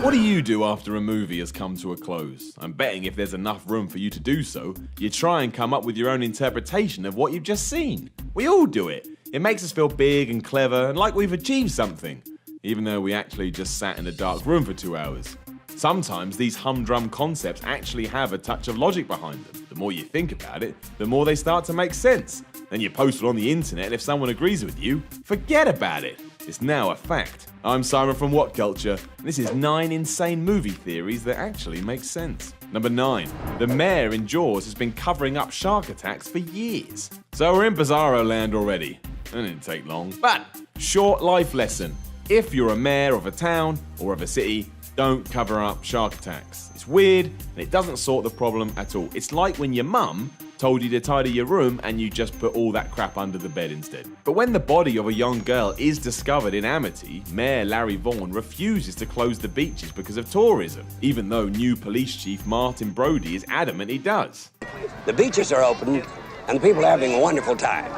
What do you do after a movie has come to a close? I'm betting if there's enough room for you to do so, you try and come up with your own interpretation of what you've just seen. We all do it. It makes us feel big and clever and like we've achieved something, even though we actually just sat in a dark room for 2 hours. Sometimes these humdrum concepts actually have a touch of logic behind them. The more you think about it, the more they start to make sense. Then you post it on the internet, and if someone agrees with you, forget about it. It's now a fact. I'm Simon from What Culture, and this is 9 insane movie theories that actually make sense. Number 9. The mayor in Jaws has been covering up shark attacks for years. So we're in Bizarro land already. That didn't take long. But, short life lesson. If you're a mayor of a town or of a city, don't cover up shark attacks. It's weird, and it doesn't sort the problem at all. It's like when your mum told you to tidy your room and you just put all that crap under the bed instead. But when the body of a young girl is discovered in Amity, Mayor Larry Vaughn refuses to close the beaches because of tourism, even though new police chief Martin Brody is adamant he does. The beaches are open and the people are having a wonderful time.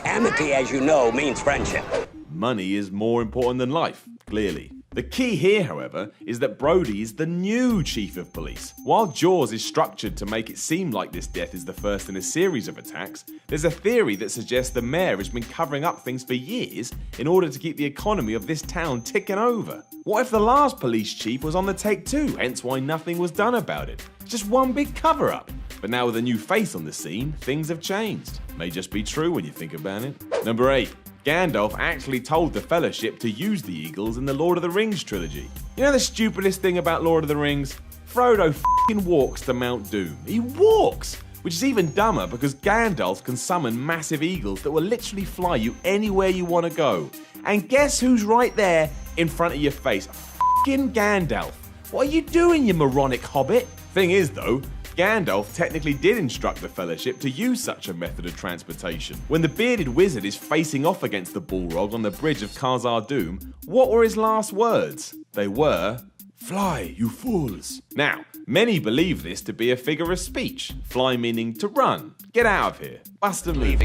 Amity, as you know, means friendship. Money is more important than life, clearly. The key here, however, is that Brody is the new chief of police. While Jaws is structured to make it seem like this death is the first in a series of attacks, there's a theory that suggests the mayor has been covering up things for years in order to keep the economy of this town ticking over. What if the last police chief was on the take too, hence why nothing was done about it? It's just one big cover-up. But now with a new face on the scene, things have changed. May just be true when you think about it. Number 8. Gandalf actually told the Fellowship to use the eagles in the Lord of the Rings trilogy. You know the stupidest thing about Lord of the Rings? Frodo f***ing walks to Mount Doom. He walks! Which is even dumber because Gandalf can summon massive eagles that will literally fly you anywhere you want to go. And guess who's right there in front of your face? F***ing Gandalf. What are you doing, you moronic hobbit? Thing is though, Gandalf technically did instruct the Fellowship to use such a method of transportation. When the bearded wizard is facing off against the Balrog on the bridge of Khazad-dûm, what were his last words? They were, "Fly, you fools." Now, many believe this to be a figure of speech, fly meaning to run, get out of here, bust a move.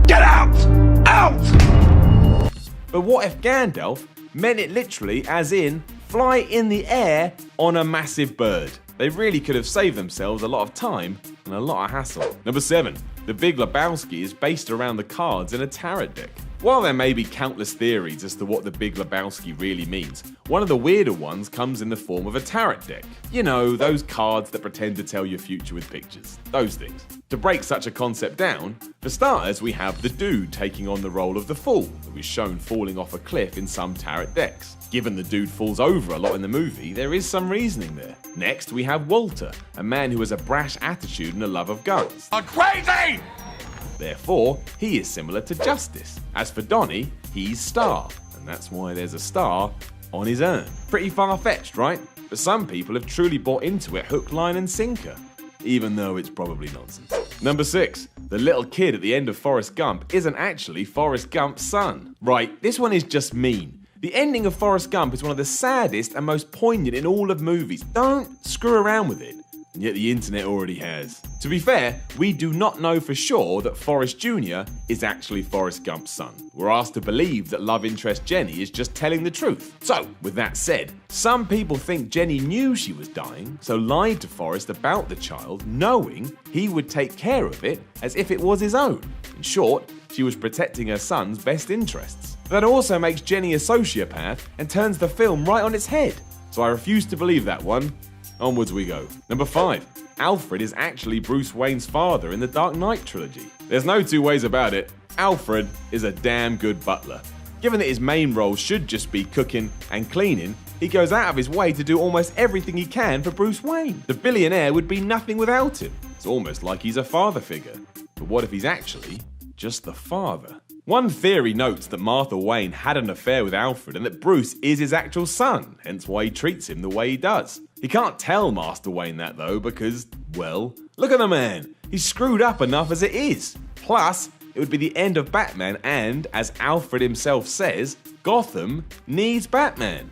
Get out! Out! But what if Gandalf meant it literally as in, fly in the air on a massive bird? They really could have saved themselves a lot of time and a lot of hassle. Number 7. The Big Lebowski is based around the cards in a tarot deck. While there may be countless theories as to what the Big Lebowski really means, one of the weirder ones comes in the form of a tarot deck. You know, those cards that pretend to tell your future with pictures. Those things. To break such a concept down, for starters we have the dude taking on the role of the fool, who is shown falling off a cliff in some tarot decks. Given the dude falls over a lot in the movie, there is some reasoning there. Next, we have Walter, a man who has a brash attitude and a love of guns. I'm crazy! Therefore, he is similar to Justice. As for Donnie, he's Star, and that's why there's a star on his urn. Pretty far-fetched, right? But some people have truly bought into it hook, line and sinker, even though it's probably nonsense. Number 6. The little kid at the end of Forrest Gump isn't actually Forrest Gump's son. Right, this one is just mean. The ending of Forrest Gump is one of the saddest and most poignant in all of movies. Don't screw around with it. And yet the internet already has. To be fair, we do not know for sure that Forrest Jr. is actually Forrest Gump's son. We're asked to believe that love interest Jenny is just telling the truth. So, with that said, some people think Jenny knew she was dying, so lied to Forrest about the child, knowing he would take care of it as if it was his own. In short, she was protecting her son's best interests. That also makes Jenny a sociopath and turns the film right on its head. So I refuse to believe that one. Onwards we go. Number 5. Alfred is actually Bruce Wayne's father in the Dark Knight trilogy. There's no two ways about it. Alfred is a damn good butler. Given that his main role should just be cooking and cleaning, he goes out of his way to do almost everything he can for Bruce Wayne. The billionaire would be nothing without him. It's almost like he's a father figure. But what if he's actually just the father? One theory notes that Martha Wayne had an affair with Alfred and that Bruce is his actual son, hence why he treats him the way he does. He can't tell Master Wayne that though because, well, look at the man. He's screwed up enough as it is. Plus, it would be the end of Batman and, as Alfred himself says, Gotham needs Batman.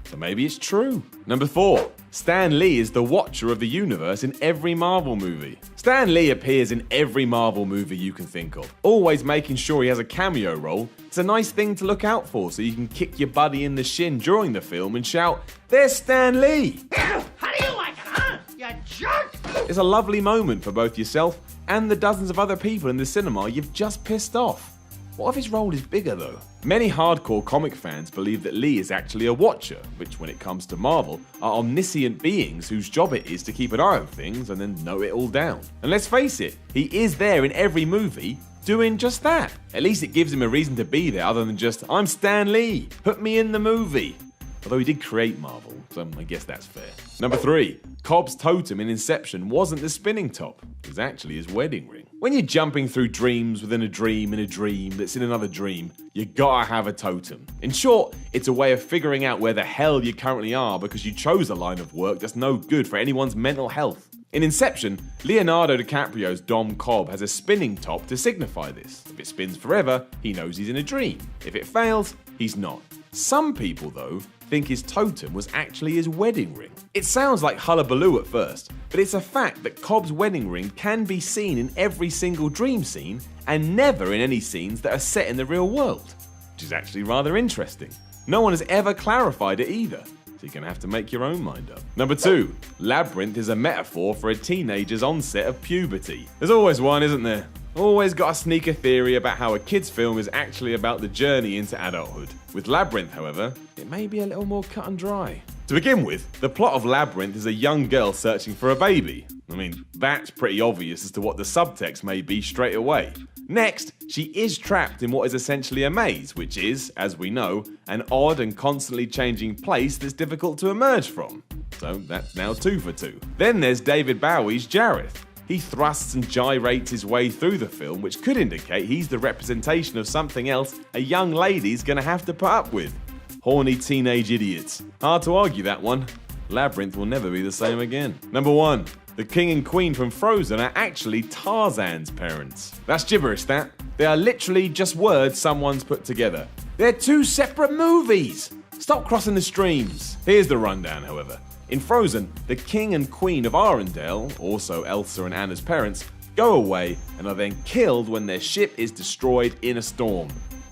So maybe it's true. Number 4. Stan Lee is the Watcher of the universe in every Marvel movie. Stan Lee appears in every Marvel movie you can think of, always making sure he has a cameo role. It's a nice thing to look out for so you can kick your buddy in the shin during the film and shout, "There's Stan Lee!" How do you like it, huh? You jerk! It's a lovely moment for both yourself and the dozens of other people in the cinema you've just pissed off. What if his role is bigger though? Many hardcore comic fans believe that Lee is actually a watcher, which when it comes to Marvel are omniscient beings whose job it is to keep an eye on things and then note it all down. And let's face it, he is there in every movie doing just that. At least it gives him a reason to be there other than just, "I'm Stan Lee, put me in the movie." Although he did create Marvel, so I guess that's fair. Number 3. Cobb's totem in Inception wasn't the spinning top, it was actually his wedding ring. When you're jumping through dreams within a dream in a dream that's in another dream, you gotta have a totem. In short, it's a way of figuring out where the hell you currently are because you chose a line of work that's no good for anyone's mental health. In Inception, Leonardo DiCaprio's Dom Cobb has a spinning top to signify this. If it spins forever, he knows he's in a dream. If it fails, he's not. Some people, though, think his totem was actually his wedding ring. It sounds like hullabaloo at first, but it's a fact that Cobb's wedding ring can be seen in every single dream scene and never in any scenes that are set in the real world, which is actually rather interesting. No one has ever clarified it either, so you're gonna have to make your own mind up. Number 2, Labyrinth is a metaphor for a teenager's onset of puberty. There's always one, isn't there? Always got a sneaker theory about how a kid's film is actually about the journey into adulthood. With Labyrinth, however, it may be a little more cut and dry. To begin with, the plot of Labyrinth is a young girl searching for a baby. I mean, that's pretty obvious as to what the subtext may be straight away. Next, she is trapped in what is essentially a maze, which is, as we know, an odd and constantly changing place that's difficult to emerge from. So that's now 2 for 2. Then there's David Bowie's Jareth. He thrusts and gyrates his way through the film, which could indicate he's the representation of something else a young lady's gonna have to put up with. Horny teenage idiots. Hard to argue that one. Labyrinth will never be the same again. Number 1. The king and queen from Frozen are actually Tarzan's parents. That's gibberish, that. They are literally just words someone's put together. They're 2 separate movies! Stop crossing the streams. Here's the rundown, however. In Frozen, the king and queen of Arendelle, also Elsa and Anna's parents, go away and are then killed when their ship is destroyed in a storm.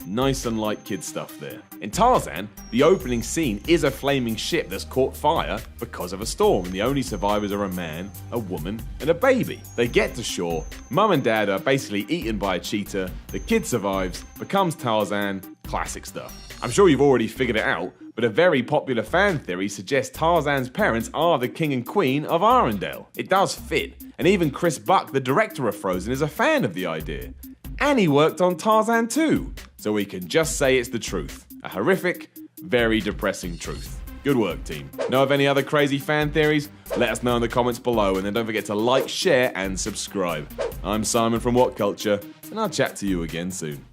Nice and light kid stuff there. In Tarzan, the opening scene is a flaming ship that's caught fire because of a storm, and the only survivors are a man, a woman, and a baby. They get to shore, mum and dad are basically eaten by a cheetah, the kid survives, becomes Tarzan, classic stuff. I'm sure you've already figured it out, but a very popular fan theory suggests Tarzan's parents are the king and queen of Arendelle. It does fit, and even Chris Buck, the director of Frozen, is a fan of the idea. And he worked on Tarzan too, so we can just say it's the truth. A horrific, very depressing truth. Good work, team. Know of any other crazy fan theories? Let us know in the comments below, and then don't forget to like, share, and subscribe. I'm Simon from What Culture, and I'll chat to you again soon.